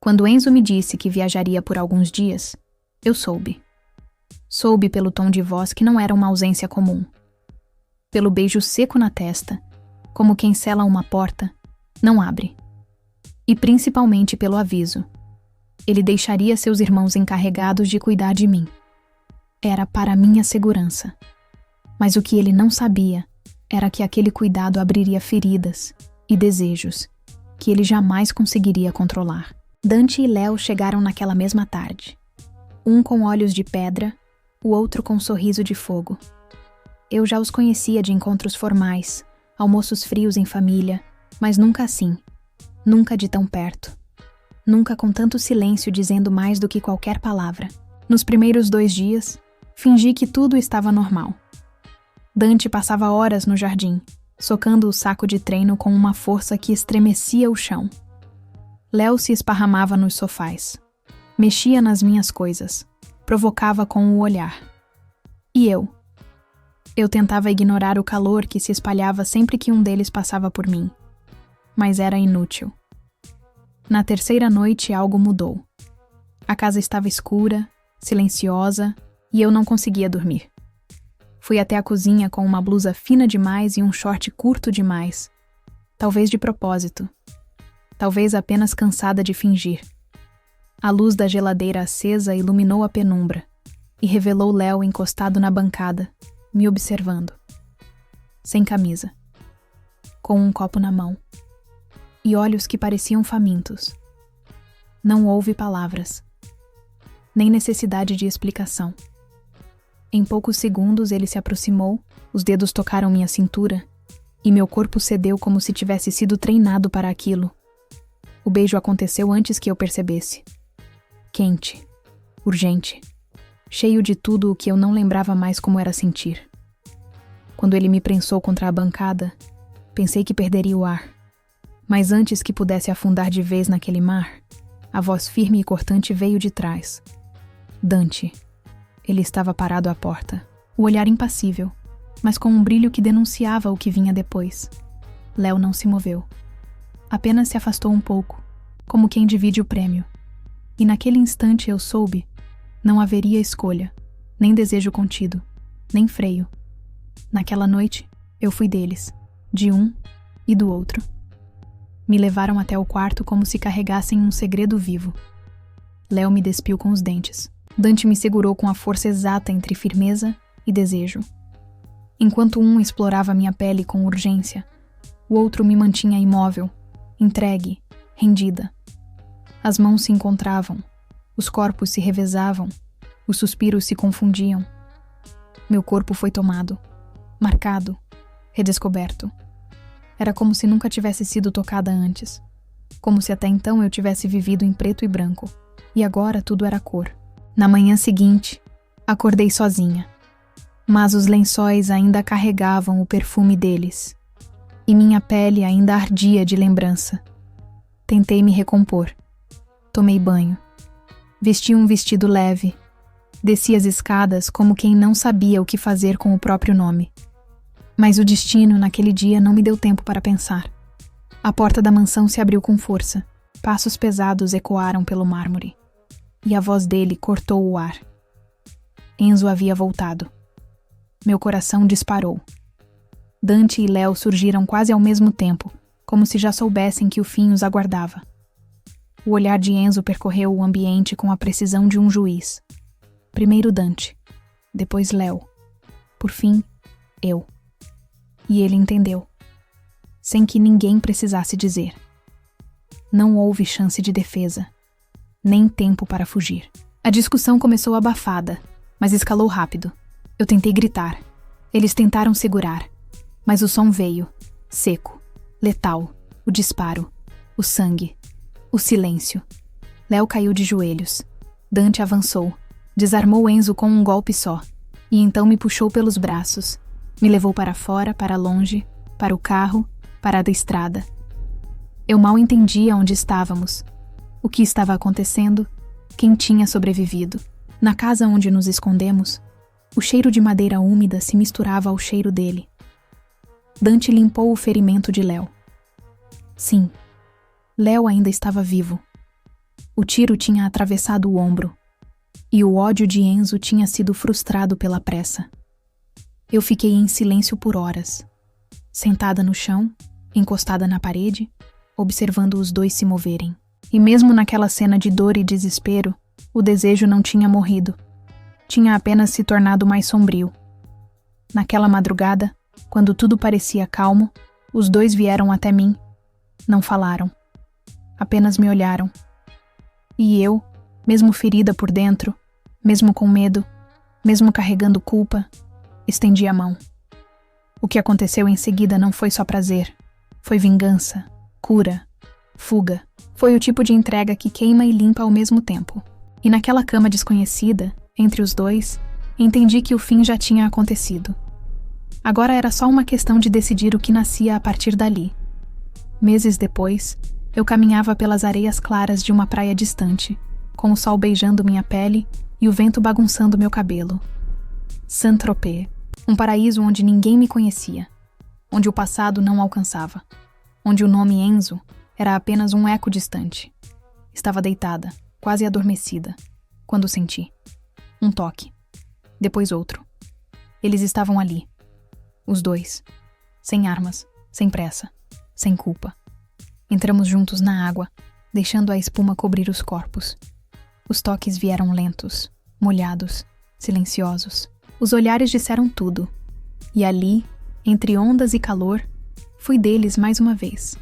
Quando Enzo me disse que viajaria por alguns dias, eu soube. Soube pelo tom de voz que não era uma ausência comum. Pelo beijo seco na testa, como quem sela uma porta, não abre. E principalmente pelo aviso. Ele deixaria seus irmãos encarregados de cuidar de mim. Era para minha segurança. Mas o que ele não sabia era que aquele cuidado abriria feridas e desejos que ele jamais conseguiria controlar. Dante e Léo chegaram naquela mesma tarde. Um com olhos de pedra, o outro com um sorriso de fogo. Eu já os conhecia de encontros formais, almoços frios em família, mas nunca assim, nunca de tão perto. Nunca com tanto silêncio dizendo mais do que qualquer palavra. Nos primeiros 2 dias, fingi que tudo estava normal. Dante passava horas no jardim, socando o saco de treino com uma força que estremecia o chão. Léo se esparramava nos sofás. Mexia nas minhas coisas. Provocava com o olhar. E eu? Eu tentava ignorar o calor que se espalhava sempre que um deles passava por mim. Mas era inútil. Na terceira noite algo mudou. A casa estava escura, silenciosa, e eu não conseguia dormir. Fui até a cozinha com uma blusa fina demais e um short curto demais. Talvez de propósito. Talvez apenas cansada de fingir. A luz da geladeira acesa iluminou a penumbra e revelou Léo encostado na bancada, me observando. Sem camisa. Com um copo na mão. E olhos que pareciam famintos. Não houve palavras. Nem necessidade de explicação. Em poucos segundos ele se aproximou, os dedos tocaram minha cintura e meu corpo cedeu como se tivesse sido treinado para aquilo. O beijo aconteceu antes que eu percebesse. Quente, urgente, cheio de tudo o que eu não lembrava mais como era sentir. Quando ele me prensou contra a bancada, pensei que perderia o ar. Mas antes que pudesse afundar de vez naquele mar, a voz firme e cortante veio de trás. Dante. Ele estava parado à porta, o olhar impassível, mas com um brilho que denunciava o que vinha depois. Léo não se moveu. Apenas se afastou um pouco, como quem divide o prêmio. E naquele instante eu soube, não haveria escolha, nem desejo contido, nem freio. Naquela noite, eu fui deles, de um e do outro. Me levaram até o quarto como se carregassem um segredo vivo. Léo me despiu com os dentes. Dante me segurou com a força exata entre firmeza e desejo. Enquanto um explorava minha pele com urgência, o outro me mantinha imóvel, entregue, rendida. As mãos se encontravam, os corpos se revezavam, os suspiros se confundiam. Meu corpo foi tomado, marcado, redescoberto. Era como se nunca tivesse sido tocada antes, como se até então eu tivesse vivido em preto e branco, e agora tudo era cor. Na manhã seguinte, acordei sozinha, mas os lençóis ainda carregavam o perfume deles, e minha pele ainda ardia de lembrança. Tentei me recompor. Tomei banho. Vesti um vestido leve. Desci as escadas como quem não sabia o que fazer com o próprio nome. Mas o destino naquele dia não me deu tempo para pensar. A porta da mansão se abriu com força. Passos pesados ecoaram pelo mármore. E a voz dele cortou o ar. Enzo havia voltado. Meu coração disparou. Dante e Léo surgiram quase ao mesmo tempo, como se já soubessem que o fim os aguardava. O olhar de Enzo percorreu o ambiente com a precisão de um juiz. Primeiro Dante, depois Léo. Por fim, eu. E ele entendeu. Sem que ninguém precisasse dizer. Não houve chance de defesa. Nem tempo para fugir. A discussão começou abafada, mas escalou rápido. Eu tentei gritar. Eles tentaram segurar. Mas o som veio, seco, letal, o disparo, o sangue, o silêncio. Léo caiu de joelhos. Dante avançou, desarmou Enzo com um golpe só, e então me puxou pelos braços. Me levou para fora, para longe, para o carro, para a estrada. Eu mal entendia onde estávamos, o que estava acontecendo, quem tinha sobrevivido. Na casa onde nos escondemos, o cheiro de madeira úmida se misturava ao cheiro dele. Dante limpou o ferimento de Léo. Sim, Léo ainda estava vivo. O tiro tinha atravessado o ombro, e o ódio de Enzo tinha sido frustrado pela pressa. Eu fiquei em silêncio por horas, sentada no chão, encostada na parede, observando os dois se moverem. E mesmo naquela cena de dor e desespero, o desejo não tinha morrido. Tinha apenas se tornado mais sombrio. Naquela madrugada, quando tudo parecia calmo, os dois vieram até mim. Não falaram. Apenas me olharam. E eu, mesmo ferida por dentro, mesmo com medo, mesmo carregando culpa, estendi a mão. O que aconteceu em seguida não foi só prazer. Foi vingança, cura, fuga. Foi o tipo de entrega que queima e limpa ao mesmo tempo. E naquela cama desconhecida, entre os dois, entendi que o fim já tinha acontecido. Agora era só uma questão de decidir o que nascia a partir dali. Meses depois, eu caminhava pelas areias claras de uma praia distante, com o sol beijando minha pele e o vento bagunçando meu cabelo. Saint-Tropez, um paraíso onde ninguém me conhecia, onde o passado não alcançava, onde o nome Enzo era apenas um eco distante. Estava deitada, quase adormecida, quando senti um toque, depois outro. Eles estavam ali, os dois, sem armas, sem pressa, sem culpa. Entramos juntos na água, deixando a espuma cobrir os corpos. Os toques vieram lentos, molhados, silenciosos. Os olhares disseram tudo. E ali, entre ondas e calor, fui deles mais uma vez.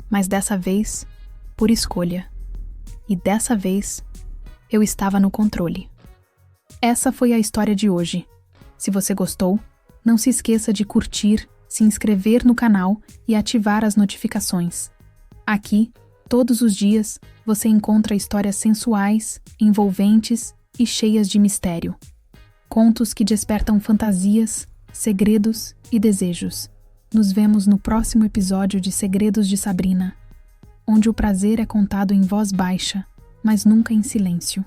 Mas dessa vez, por escolha. E dessa vez, eu estava no controle. Essa foi a história de hoje. Se você gostou, não se esqueça de curtir, se inscrever no canal e ativar as notificações. Aqui, todos os dias, você encontra histórias sensuais, envolventes e cheias de mistério. Contos que despertam fantasias, segredos e desejos. Nos vemos no próximo episódio de Segredos de Sabrina, onde o prazer é contado em voz baixa, mas nunca em silêncio.